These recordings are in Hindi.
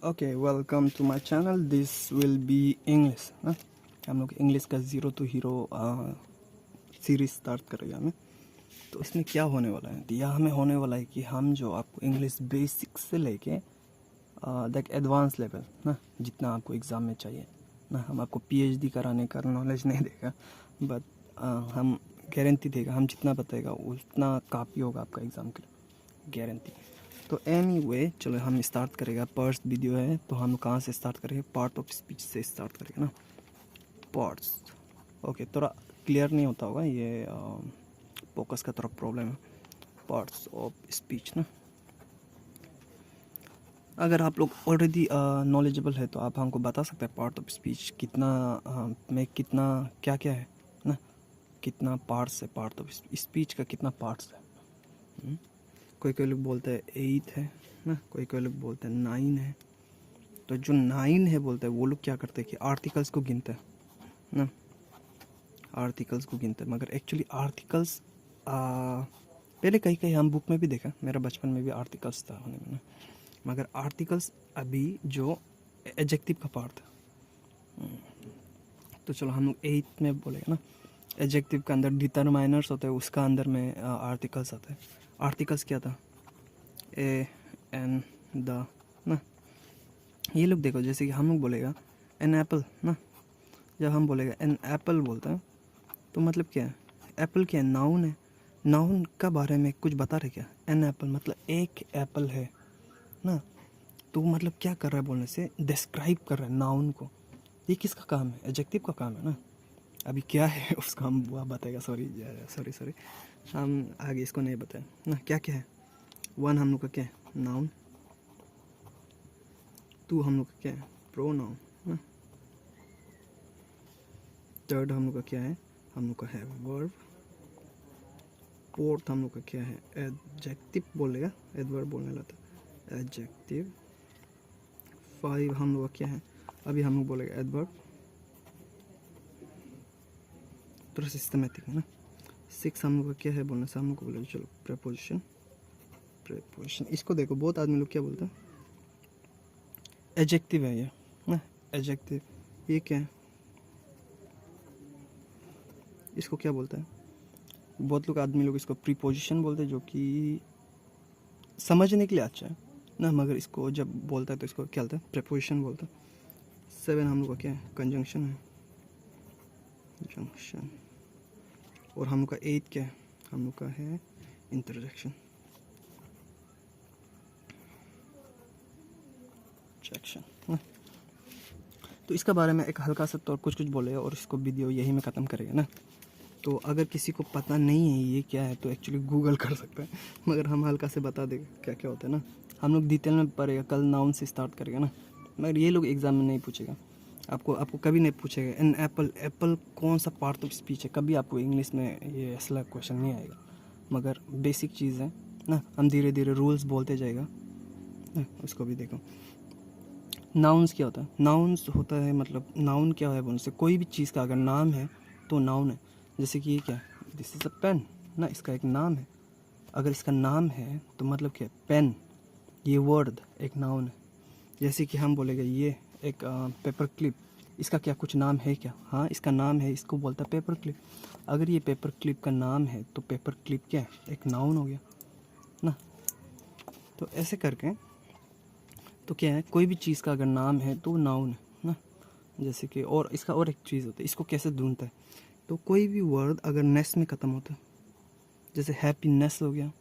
Okay, welcome to my channel. This will be English ना। हम लोग इंग्लिश का zero to hero series start करेंगे हमें। तो इसमें क्या होने वाला है, तो यह हमें होने वाला है कि हम जो आपको इंग्लिश बेसिक से लेके दैट एडवांस लेवल ना, जितना आपको एग्ज़ाम में चाहिए ना, हम आपको पीएचडी कराने का नॉलेज नहीं देगा, बट हम गारंटी देगा, हम जितना बताएगा उतना काफ़ी होगा आपका एग्ज़ाम के लिए, गारंटी। तो एनीवे चलो हम स्टार्ट करेगा। फर्स्ट वीडियो है तो हम कहाँ से स्टार्ट करेंगे, पार्ट ऑफ स्पीच से स्टार्ट करेंगे ना। पार्ट्स ओके, थोड़ा क्लियर नहीं होता होगा, ये फोकस का थोड़ा प्रॉब्लम है। पार्ट्स ऑफ स्पीच ना, अगर आप लोग ऑलरेडी नॉलेजेबल है तो आप हमको बता सकते हैं पार्ट ऑफ स्पीच कितना में कितना क्या क्या है ना, कितना पार्ट्स है, पार्ट ऑफ स्पीच का कितना पार्ट्स है। कोई कोई लोग बोलते हैं 8 है ना, कोई कोई लोग बोलते हैं 9 है। तो जो 9 है बोलते हैं वो लोग क्या करते हैं कि आर्टिकल्स को गिनते हैं ना, आर्टिकल्स को गिनते हैं। मगर एक्चुअली आर्टिकल्स पहले कहीं कहीं हम बुक में भी देखा, मेरा बचपन में भी आर्टिकल्स था होने में ना, मगर आर्टिकल्स अभी जो एडजेक्टिव का पार्ट था। तो चलो हम लोग 8 में बोलेगा ना, एडजेक्टिव के अंदर डिटरमाइनर्स होते हैं, उसका अंदर में आर्टिकल्स आता है। आर्टिकल्स क्या था, ए एन द ना। ये लोग देखो, जैसे कि हम लोग बोलेगा एन एप्पल ना, जब हम बोलेगा एन एप्पल बोलते हैं तो मतलब क्या है, एप्पल क्या है, नाउन है। नाउन का बारे में कुछ बता रहे क्या, एन एप्पल मतलब एक एप्पल है ना। तो मतलब क्या कर रहा है बोलने से, डिस्क्राइब कर रहा है नाउन को। ये किसका काम है, एडजेक्टिव का काम है ना। अभी क्या है उसका हम वो बताएगा, सॉरी सॉरी सॉरी, हम आगे इसको नहीं बताए ना। क्या क्या है, 1 हम लोग का क्या है, नाउन। 2 हम लोग का क्या है, प्रोनाउन ना। 3 हम लोग का क्या है, हम लोग का है वर्ब। 4 हम लोग का क्या है, एडजेक्टिव बोलेगा, एडवर्ब बोलने लगता, एडजेक्टिव। 5 हम लोग का क्या है, अभी हम लोग बोलेगा एडवर्ब, थोड़ा सिस्टमेटिक है ना। 6 हम लोग का क्या है बोलने से, हम लोग को बोलेगा चलो प्रेपोजिशन। प्रेपोजिशन इसको देखो, बहुत आदमी लोग क्या बोलते हैं, एडजेक्टिव है ये ना, एडजेक्टिव। ये क्या है, इसको क्या बोलता है, बहुत लोग आदमी लोग इसको प्रीपोजिशन बोलते हैं, जो कि समझने के लिए अच्छा है ना, मगर इसको जब बोलता है तो इसको क्या बोलता है, प्रेपोजिशन बोलता है। 7 हम लोग का क्या है, कंजंक्शन है, जंक्शन। और हम लोग का 8 क्या है, हम लोग का है इंटरजेक्शन, सेक्शन ना। तो इसका बारे में एक हल्का सा तो कुछ बोलेगा और इसको वीडियो यही में ख़त्म करेगा ना। तो अगर किसी को पता नहीं है ये क्या है तो एक्चुअली गूगल कर सकता है, मगर हम हल्का से बता देंगे क्या क्या होता है ना। हम लोग डिटेल में पढ़ेगा, कल नाउन से स्टार्ट करेगा ना, मगर ये लोग एग्ज़ाम में नहीं पूछेगा आपको कभी नहीं पूछेगा एन एप्पल, एप्पल कौन सा पार्ट ऑफ स्पीच है, कभी आपको इंग्लिश में ये ऐसा क्वेश्चन नहीं आएगा। मगर बेसिक चीज़ है ना, हम धीरे धीरे रूल्स बोलते जाएगा ना, उसको भी देखो। नाउन्स क्या होता है, नाउन्स होता है मतलब नाउन क्या है बोलने से, कोई भी चीज़ का अगर नाम है तो नाउन है। जैसे कि ये क्या है, दिस इज़ अ पेन ना, इसका एक नाम है। अगर इसका नाम है तो मतलब क्या है, पेन, ये वर्ड एक नाउन है। जैसे कि हम बोलेंगे ये एक पेपर क्लिप, इसका क्या कुछ नाम है क्या, हाँ इसका नाम है, इसको बोलता है पेपर क्लिप। अगर ये पेपर क्लिप का नाम है तो पेपर क्लिप क्या है, एक नाउन हो गया ना। तो ऐसे करके तो क्या है, कोई भी चीज़ का अगर नाम है तो नाउन है ना। जैसे कि और इसका और एक चीज़ होता है, इसको कैसे ढूंढता है, तो कोई भी वर्ड अगर नेस में ख़त्म होता है, जैसे हैप्पीनेस हो गया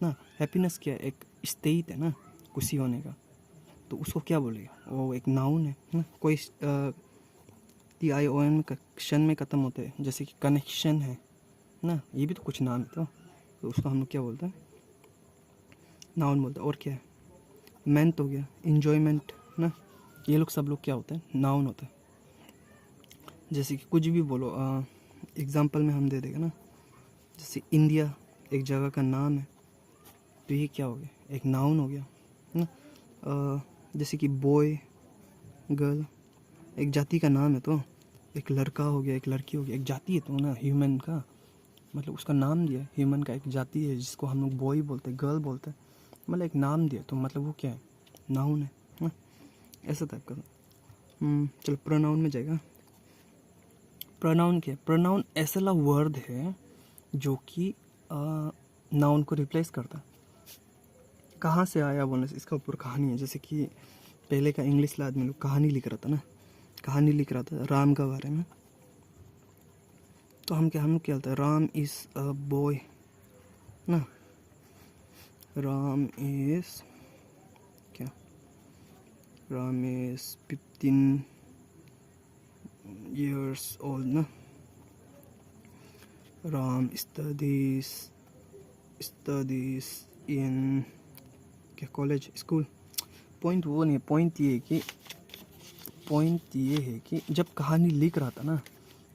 ना। हैप्पीनेस क्या है, एक स्टेट है ना, खुशी होने का। तो उसको क्या बोलेगा, वो एक नाउन है ना। कोई TION कनेक्शन में ख़त्म होते हैं, जैसे कि कनेक्शन है ना, ये भी तो कुछ नाम है। तो उसको हम लोग क्या बोलते हैं, नाउन बोलते हैं। और क्या है, मेंट हो गया, इंजॉयमेंट ना, ये लोग सब लोग क्या होते हैं, नाउन होते हैं। जैसे कि कुछ भी बोलो, एग्जांपल में हम दे देंगे ना, जैसे इंडिया एक जगह का नाम है, तो ये क्या हो गया, एक नाउन हो गया ना। जैसे कि बॉय, गर्ल एक जाति का नाम है, तो एक लड़का हो गया, एक लड़की हो गया, एक जाति है तो ना, ह्यूमन का मतलब उसका नाम दिया, ह्यूमन का एक जाति है जिसको हम लोग बॉय बोलते हैं, गर्ल बोलते हैं, मतलब एक नाम दिया तो मतलब वो क्या है, नाउन है ना। ऐसा टाइप का। चलो प्रोनाउन में जाएगा। प्रोनाउन क्या है? प्रोनाउन ऐसा ला वर्ड है जो कि नाउन को रिप्लेस करता है। कहाँ से आया बोलने से इसका ऊपर कहानी है। जैसे कि पहले का इंग्लिश ला आदमी लोग कहानी लिख रहा था ना, कहानी लिख रहा था राम का बारे में। तो हम लोग क्या होता है, राम इज़ अ बॉय ना, राम इज़ क्या, राम इज़ 15 years old ना, राम studies in क्या कॉलेज स्कूल। पॉइंट वो नहीं है, पॉइंट ये है कि जब कहानी लिख रहा था ना,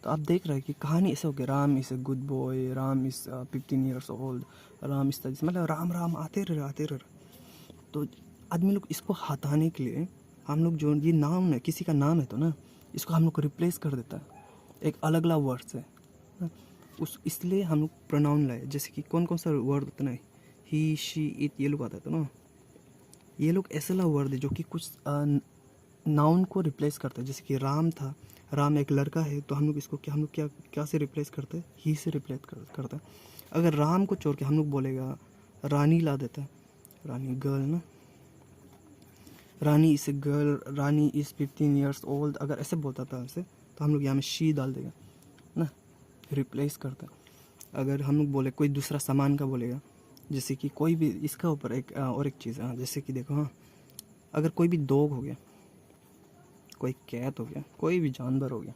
तो आप देख रहे हैं कि कहानी ऐसे हो गया, Ram is a good boy, Ram is 15 years old, Ram studies, मतलब राम राम आते रहे। तो आदमी लोग इसको हटाने के लिए हम लोग जो ये नाम है, किसी का नाम है तो ना, इसको हम लोग को रिप्लेस कर देता है एक अलग ला वर्ड से ना। इसलिए हम लोग प्रोनाउन लाए। जैसे कि कौन कौन सा वर्ड होता है ना, ही शी इट, ये लोग आता है तो ना, ये लोग ऐसे ला वर्ड है जो कि कुछ नाउन को रिप्लेस करते हैं। जैसे कि राम था, राम एक लड़का है, तो हम लोग इसको क्या, हम लोग क्या से रिप्लेस करते हैं, ही से रिप्लेस करते हैं। अगर राम को छोड़ के हम लोग बोलेगा रानी ला देता है, रानी गर्ल ना, Rani is a girl, Rani is 15 years old, अगर ऐसे बोलता था ऐसे, तो हम लोग यहाँ में शी डाल देगा ना, रिप्लेस करता है। अगर हम लोग बोले कोई दूसरा सामान का बोलेगा, जैसे कि कोई भी, इसका ऊपर एक और एक चीज़ है, जैसे कि देखो हाँ, अगर कोई भी डॉग हो गया, कोई कैट हो गया, कोई भी जानवर हो गया,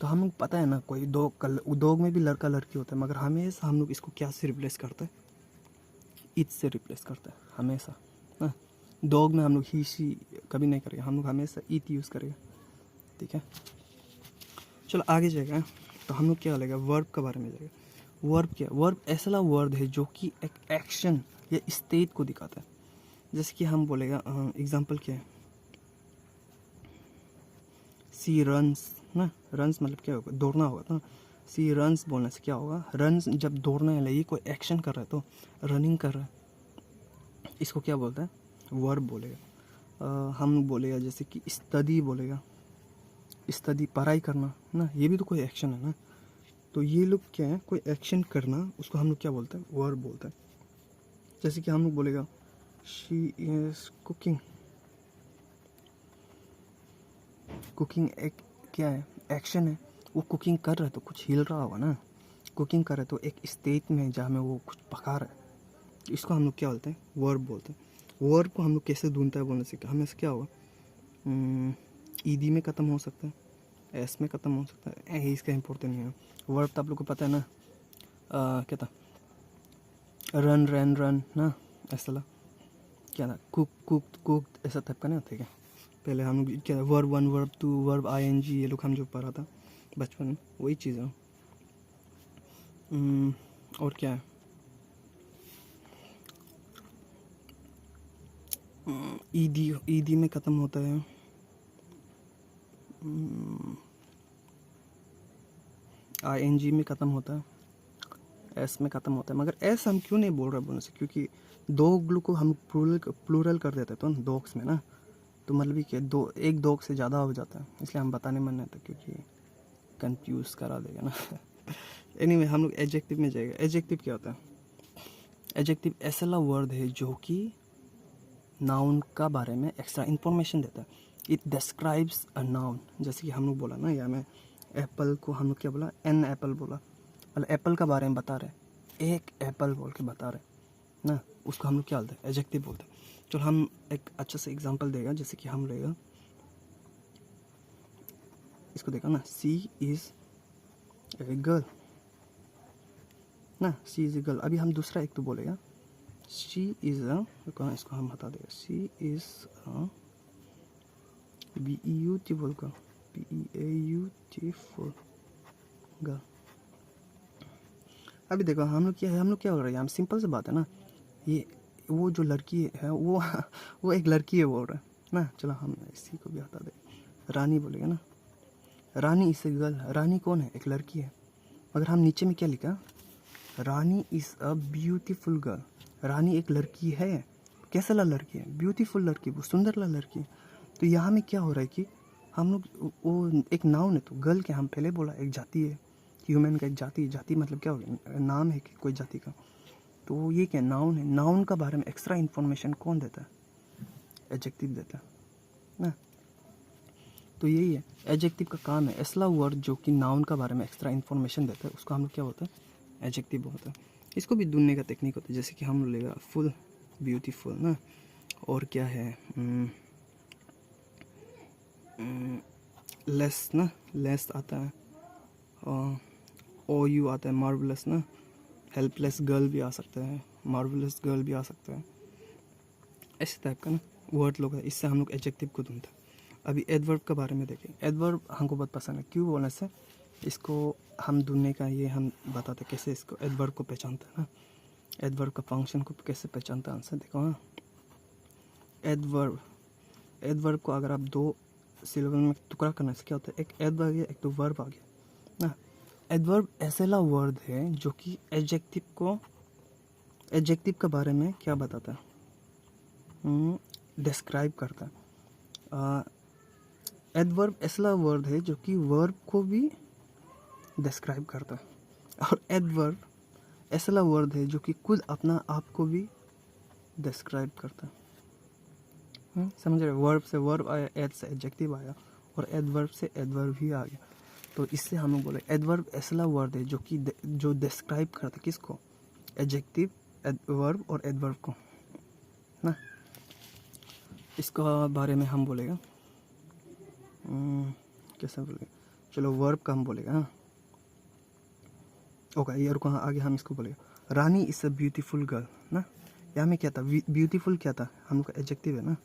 तो हम लोग पता है ना, कोई डॉग में भी लड़का लड़की होता है, मगर हमेशा हम लोग इसको क्या से रिप्लेस करते हैं, इट से रिप्लेस करते हैं हमेशा ना। डॉग में हम लोग ही शी कभी नहीं करेगा, हम लोग हमेशा इट यूज़ करेगा, ठीक है। चलो आगे जाएगा, तो हम लोग क्या लेगा, वर्ब के बारे में जाएगा। वर्ब क्या, वर्ब ऐसा वर्ड है जो कि एक एक्शन या स्टेट को दिखाता है। जैसे कि हम बोलेगा, एग्जांपल क्या है, सी रन्स ना, रन्स मतलब क्या होगा, दौड़ना होगा ना। सी रन्स बोलने से क्या होगा, रन्स जब दौड़ने वाला ये कोई एक्शन कर रहा है तो रनिंग कर रहा है, इसको क्या बोलता है, वर्ब बोलेगा। हम बोलेगा जैसे कि स्टडी बोलेगा, स्टडी पढ़ाई करना ना, ये भी तो कोई एक्शन है ना। तो ये लोग क्या है, कोई एक्शन करना, उसको हम लोग क्या बोलते हैं, वर्ब बोलते हैं। जैसे कि हम लोग बोलेगा शी इज़ कुकिंग, कुकिंग एक क्या है, एक्शन है। वो कुकिंग कर रहा है तो कुछ हिल रहा होगा ना, कुकिंग कर रहा है तो एक स्टेट में जहाँ में वो कुछ पका रहा है, तो इसको हम लोग क्या बोलते हैं, वर्ब बोलते हैं। वर्ब को हम लोग कैसे ढूंढते हैं बोलने से, हमें से क्या होगा, ईदी में ख़त्म हो सकता है, एस में ख़त्म हो सकता है, इसका इम्पोर्टेंट नहीं है। वर्ब तो आप लोग को पता है ना, क्या था, रन रन रन ना, ऐसा ला क्या था, कुक ऐसा टाइप का नहीं होता है क्या। पहले हम लोग क्या, वर्ब 1 वर्ब 2 वर्ब ING, ये लोग हम जो पढ़ा था बचपन में, वही चीज़ है। और क्या है, ईदी में ख़त्म होता है, ING में ख़त्म होता है, एस में ख़त्म होता है। मगर एस हम क्यों नहीं बोल रहे बोलने से, क्योंकि डॉग को हम प्लूरल कर देते तो डॉग्स में ना, तो मतलब कि एक डॉग से ज़्यादा हो जाता है, इसलिए हम बताने मन नहीं था, क्योंकि कंफ्यूज करा देगा ना। एनीवे हम लोग एडजेक्टिव में जाएगा। एडजेक्टिव क्या होता है, एडजेक्टिव ऐसा वर्ड है जो कि नाउन का बारे में एक्स्ट्रा इन्फॉर्मेशन देता है। It describes a noun. जैसे कि हम लोग बोला ना, या में एप्पल को हम लोग क्या बोला, एन एप्पल बोला, मतलब एप्पल का बारे में बता रहे, एक एप्पल बोल के बता रहे ना, उसको हम लोग क्या बोलते हैं, एडजेक्टिव बोलते हैं। चलो हम एक अच्छा सा एग्जांपल देगा, जैसे कि हम लेगा इसको, देखा ना, सी इज़ ए गर्ल ना, सी इज़ ए गर्ल। अभी हम दूसरा एक तो बोलेगा, शी इज़ अ, इसको हम हटा देगा, she is a beautiful girl, beautiful girl. अभी देखो हम लोग क्या है, हम लोग क्या बोल रहे हैं, हम सिंपल सी बात है ना, ये वो जो लड़की है वो एक लड़की है बोल रहा है ना। चलो हम इसी को भी हटा दे, रानी बोलेगा ना, रानी इज़ ए गर्ल। रानी कौन है, एक लड़की है। मगर हम नीचे में क्या लिखा, रानी इज़ अ ब्यूटीफुल गर्ल। रानी एक लड़की है, कैसा ला लड़की है, ब्यूटीफुल लड़की, वो सुंदर ला लड़की है। तो यहाँ में क्या हो रहा है कि हम लोग वो एक नाउन है, तो गर्ल क्या, हम पहले बोला एक जाति है, ह्यूमन का एक जाति है। जाति मतलब क्या हो गया, नाम है कि कोई जाति का। तो ये क्या नाउन है, नाउन का बारे में एक्स्ट्रा इन्फॉर्मेशन कौन देता है, एडजेक्टिव देता है ना। तो यही है, एडजेक्टिव का काम है, असला वर्ड जो कि नाउन का बारे में एक्स्ट्रा इन्फॉर्मेशन देता है उसको हम लोग क्या बोलते हैं, एडजेक्टिव बोलते हैं। इसको भी ढूंढने का टेक्निक होता है, जैसे कि हम लोग लेगा फुल, ब्यूटीफुल ना, और क्या है लेस ना, लेस आता है, ओ यू आता है, मार्वलस ना, हेल्पलेस गर्ल भी आ सकता है, मार्वलस गर्ल भी आ सकता है, ऐसे टाइप का ना वर्ड लोग है, इससे हम लोग एडजेक्टिव को ढूंढते हैं। अभी एडवर्ब के बारे में देखें, एडवर्ब हमको बहुत पसंद है, क्यों बोलने से इसको हम ढूंढने का ये हम बताते हैं कैसे इसको एडवर्ब को पहचानते हैं ना, एडवर्ब का फंक्शन को कैसे पहचानते हैं आंसर देखो। हाँ, एडवर्ब, एडवर्ब को अगर आप दो सिलेबल में टुकड़ा करने से क्या होता है, एक एडवर्ब आ गया, एक तो वर्ब आ गया ना। एडवर्ब ऐसा वर्ड है जो कि एडजेक्टिव को, एडजेक्टिव के बारे में क्या बताता है, डिस्क्राइब करता है। एडवर्ब ऐसा वर्ड है जो कि वर्ब को भी डिस्क्राइब करता है, और एडवर्ब ऐसा वर्ड है जो कि खुद अपना आप को भी डिस्क्राइब करता है। समझ रहे, वर्ब से वर्ब आया, एड से एडजेक्टिव आया, और एडवर्ब से एडवर्ब भी आ गया। तो इससे हम लोग बोले एडवर्ब ऐसा वर्ड है जो कि जो डिस्क्राइब करता है किसको, एडजेक्टिव, एडवर्ब और एडवर्ब को ना। इसका बारे में हम बोलेगा कैसे बोलेगा, चलो वर्ब का हम बोलेगा। हाँ ओके, ये और कहाँ आगे हम इसको बोलेगा, रानी इज़ अ ब्यूटीफुल गर्ल ना। यहाँ में क्या था, ब्यूटीफुल क्या था, हम लोग का एडजेक्टिव है ना,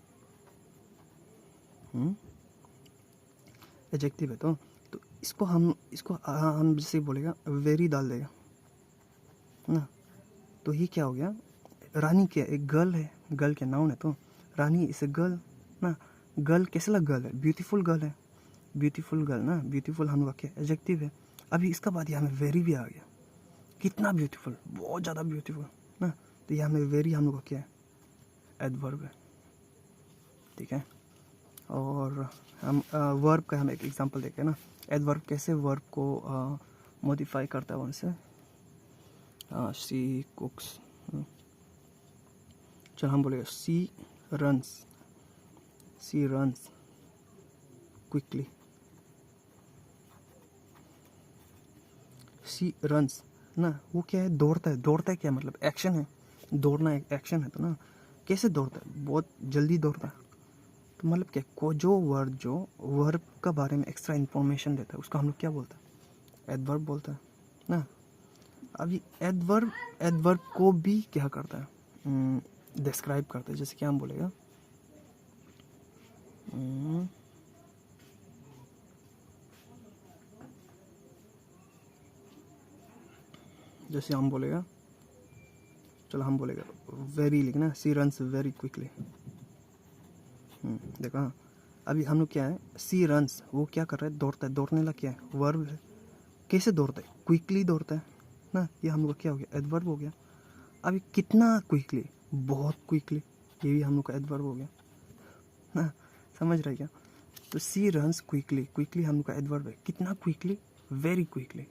एडजेक्टिव है। तो इसको हम जैसे बोलेगा वेरी डाल देगा ना, तो ये क्या हो गया, रानी क्या, एक गर्ल है, गर्ल के नाउन है, तो रानी इज़ अ गर्ल ना। गर्ल कैसा गर्ल है, ब्यूटीफुल गर्ल है, ब्यूटीफुल गर्ल ना, ब्यूटीफुल हम लोग क्या एडजेक्टिव है। अभी इसका बाद यहाँ में वेरी भी आ गया, कितना ब्यूटीफुल, बहुत ज़्यादा ब्यूटीफुल ना, तो यहाँ में वेरी हम लोग का क्या है, एडवर्ब है, ठीक है। और हम वर्ब का हम एक एग्जांपल देखें ना, एडवर्ब कैसे वर्ब को मॉडिफाई करता है उनसे, सी कुक्स, चलो हम बोलेगा सी रन्स, सी रन्स क्विकली, सी रन्स ना, वो क्या है, दौड़ता है, दौड़ता है क्या मतलब एक्शन है, दौड़ना एक एक्शन है, तो ना कैसे दौड़ता है, बहुत जल्दी दौड़ता है। तो मतलब क्या, को जो वर्ब का बारे में एक्स्ट्रा इन्फॉर्मेशन देता है उसको हम लोग क्या बोलते हैं, एडवर्ब बोलता है ना। अभी एडवर्ब को भी क्या करता है, डिस्क्राइब करता है, जैसे क्या हम बोलेगा, जैसे हम बोलेगा, चलो हम बोलेगा वेरी लिखना, सी रन्स वेरी क्विकली। देखो हाँ, अभी हम लोग क्या है, सी रन्स, वो क्या कर रहा है, दौड़ता है, दौड़ने लगा क्या है, वर्ब है, कैसे दौड़ता है, क्विकली दौड़ता है ना, ये हम लोग क्या हो गया, एडवर्ब हो गया। अभी कितना क्विकली, बहुत क्विकली, ये भी हम लोग का एडवर्ब हो गया ना, समझ रहे क्या। तो सी रन्स क्विकली, क्विकली हम लोग का एडवर्ब है, कितना क्विकली, वेरी क्विकली,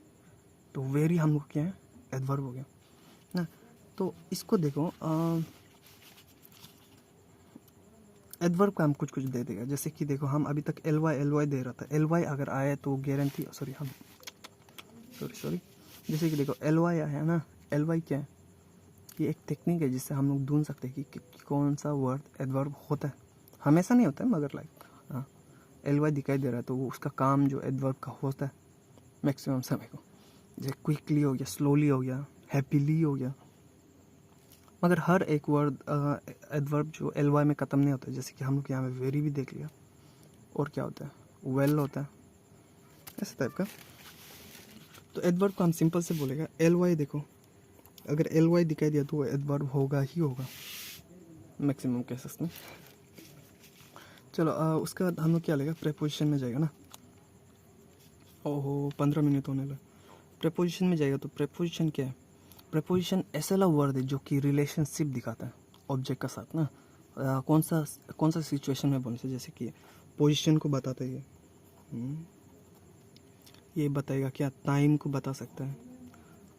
तो वेरी हम लोग क्या है, एडवर्ब हो गया ना। तो इसको देखो, एडवर्ब का हम कुछ कुछ दे देगा, जैसे कि देखो हम अभी तक एल वाई दे रहा था, एल वाई अगर आया तो गारंटी, सॉरी, जैसे कि देखो एल वाई आया ना, एल वाई क्या है, ये एक टेक्निक है जिससे हम लोग ढूंढ सकते हैं कि कौन सा वर्ड एडवर्ब होता है, हमेशा नहीं होता है मगर लाइक हाँ, एल वाई दिखाई दे रहा है तो वो उसका काम जो एडवर्ब का होता है मैक्सिमम समय को, जैसे क्विकली हो गया, स्लोली हो गया, हैप्पीली हो गया। मगर हर एक वर्ड एडवर्ब जो एल वाई में ख़त्म नहीं होता है, जैसे कि हम लोग यहाँ में वेरी भी देख लिया, और क्या होता है, वेल होता है, ऐसे टाइप का। तो एडवर्ब को हम सिंपल से बोलेगा एल वाई, देखो अगर एल वाई दिखाई दिया तो एडवर्ब होगा ही होगा मैक्सिमम केसेस में। चलो उसके बाद हम लोग क्या लेगा, प्रेपोजिशन में जाएगा ना, ओहो 15 मिनट होने लगे। प्रेपोजिशन में जाएगा तो प्रेपोजिशन क्या है, प्रेपोजिशन ऐसा वर्ड है जो कि रिलेशनशिप दिखाता है ऑब्जेक्ट के साथ ना, कौन सा सिचुएशन में बोलने से, जैसे कि पोजीशन को बताता है ये बताएगा क्या, टाइम को बता सकता है,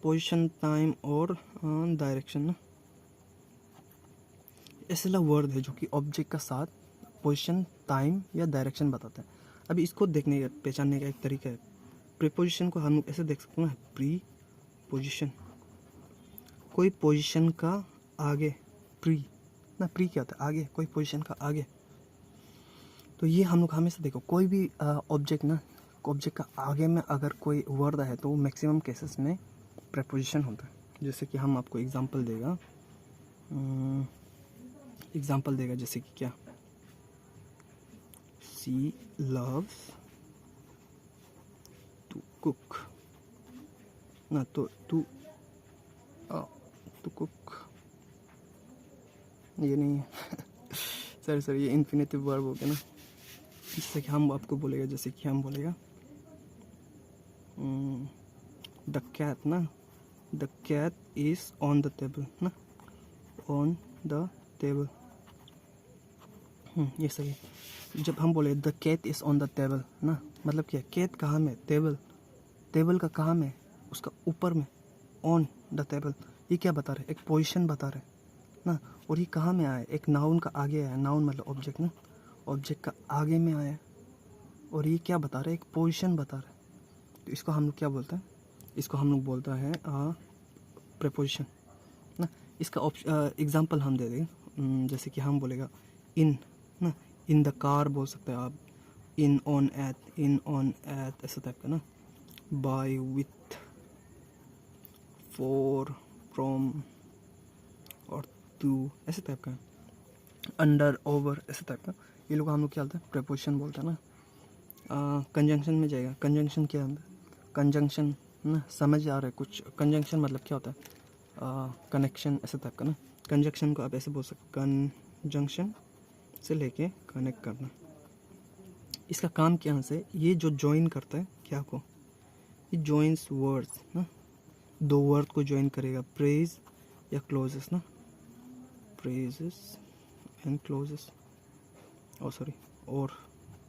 पोजीशन, टाइम और डायरेक्शन ना। ऐसा वर्ड है जो कि ऑब्जेक्ट का साथ पोजीशन, टाइम या डायरेक्शन बताता है। अभी इसको देखने का, पहचानने का एक तरीका है। प्रीपोजिशन को हम ऐसे देख सकते हैं ना, प्री पोजीशन, कोई पोजीशन का आगे, प्री ना, प्री क्या होता है, आगे, कोई पोजीशन का आगे। तो ये हम लोग हमेशा देखो, कोई भी ऑब्जेक्ट ना, ऑब्जेक्ट का आगे में अगर कोई वर्ड है तो मैक्सिमम केसेस में प्रीपोजिशन होता है। जैसे कि हम आपको एग्जांपल देगा, जैसे कि क्या, शी लव्स टू कुक ना, तो टू कुक ये नहीं है सर ये इन्फिनेटिव वर्ब हो गया ना। इससे कि हम आपको बोलेगा, जैसे कि हम बोलेगा द कैट ना, the cat is on the table ना, ऑन द टेबल, ये सही है। जब हम बोले the cat is on the table ना, मतलब क्या, कैट कहाँ में, टेबल का कहाँ में, उसका ऊपर में, ऑन द टेबल, ये क्या बता रहे, एक पोजीशन बता रहे ना। और ये कहाँ में आया, एक नाउन का आगे आया, नाउन मतलब ऑब्जेक्ट ना, ऑब्जेक्ट का आगे में आया, और ये क्या बता रहे, एक पोजीशन बता रहे। तो इसको हम लोग क्या बोलते हैं, इसको हम लोग बोलता है प्रीपोजिशन ना। इसका एग्जांपल हम दे दें, जैसे कि हम बोलेगा इन ना, इन द कार बोल सकते हैं आप, इन ऑन एट ऐसा टाइप का ना, बाय, विथ, फॉर, फ्रॉम और टू ऐसे टाइप का, अंडर, ओवर ऐसे टाइप का। ये लोग हम लोग क्या बोलते हैं, प्रीपोजिशन बोलते हैं ना। कंजंक्शन में जाएगा, कंजंक्शन क्या होता है, कंजंक्शन ना, समझ आ रहा है कुछ, कंजंक्शन मतलब क्या होता है, कनेक्शन ऐसे टाइप का ना। कंजंक्शन को आप ऐसे बोल सकते, कंजंक्शन से लेके कनेक्ट करना। इसका काम क्या से, ये जो ज्वाइन करता है क्या को, ये जॉइंस वर्ड्स ना, दो वर्ड को ज्वाइन करेगा, प्रेज या क्लोजेस ना, प्रेजेस एंड क्लोजेस, और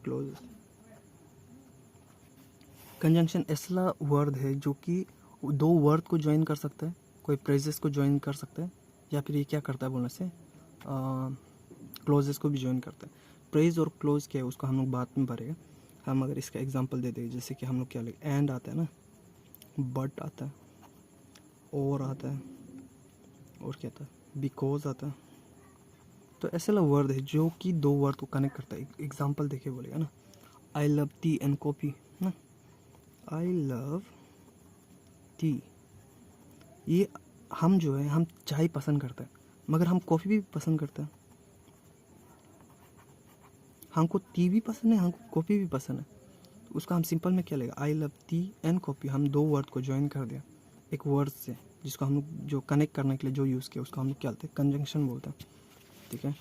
क्लोजेस। कंजंक्शन ऐसा वर्ड है जो कि दो वर्ड को ज्वाइन कर सकता है, कोई प्रेजेस को ज्वाइन कर सकता है, या फिर ये क्या करता है बोलने से, क्लोजेस को भी ज्वाइन करता है। प्रेज और क्लोज क्या है उसको हम लोग बाद में पढ़ेगा। हम अगर इसका एग्जांपल दे दें, जैसे कि हम लोग क्या लेंगे, एंड आता है ना, बट आता है, और आता है, और क्या आता है, बिकॉज आता है। तो ऐसा वर्ड है जो कि दो वर्ड को कनेक्ट करता है। एग्जांपल देखे बोलेगा ना, I love T and coffee ना, आई लव टी, ये हम जो है, हम चाय पसंद करते हैं, मगर हम कॉफ़ी भी पसंद करते हैं। हमको टी भी पसंद है, हमको कॉफ़ी भी पसंद है। तो उसका हम सिंपल में क्या लेगा, I love T and coffee, हम दो वर्ड को ज्वाइन कर दिया एक वर्ड से, जिसको हम लोग जो कनेक्ट करने के लिए जो यूज़ किया उसको हम लोग क्या बोलते हैं, कंजंक्शन बोलते हैं। ठीक है,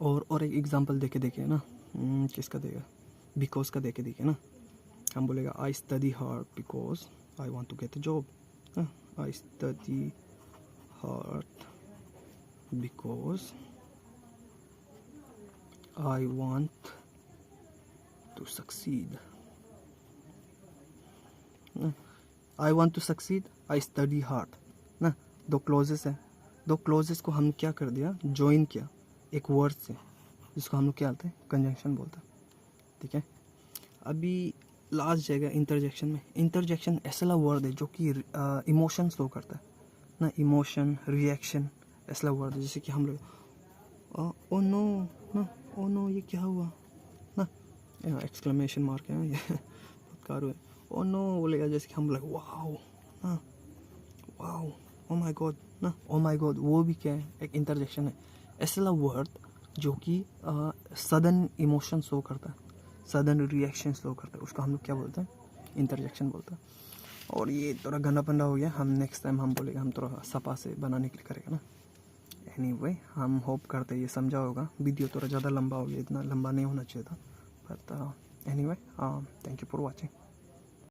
और एक एग्जांपल देखे ना, किसका देगा, बिकॉज का देखे ना। हम बोलेगा I study hard because I want to get a job, I study hard because I want to succeed, I want to succeed, I study hard ना। दो क्लोजेस है, दो क्लोजेस को हम क्या कर दिया, ज्वाइन किया एक वर्ड से, जिसको हम लोग क्या बोलते हैं, कंजंक्शन बोलते हैं। ठीक है, अभी लास्ट जगह इंटरजेक्शन में। इंटरजेक्शन ऐसा वर्ड है जो कि इमोशन शो करता है ना, इमोशन, रिएक्शन ऐसा वर्ड है। जैसे कि हम लोग ओ नो ना, ओ नो ये क्या हुआ ना, एक्सक्लेमेशन मार्क है ये फटकार हुए, ओ नो बोलेगा। जैसे कि हम लोग वाओ ना, वाओ, ओ माय गॉड ना, ओ माय गॉड, वो भी क्या है, एक इंटरजेक्शन है। ऐसा वर्ड जो कि सडन इमोशन शो करता है, सडन रिएक्शन शो करता है, उसको हम लोग क्या बोलते हैं, इंटरजेक्शन बोलते हैं। और ये थोड़ा गंदा पंडा हो गया, हम नेक्स्ट टाइम हम बोलेगा, हम थोड़ा सपा से बनाने के लिए करेगा ना। एनीवे, हम होप करते ये समझा होगा। वीडियो थोड़ा ज़्यादा लंबा हो गया, इतना लंबा नहीं होना चाहिए था, but anyway, thank you for watching.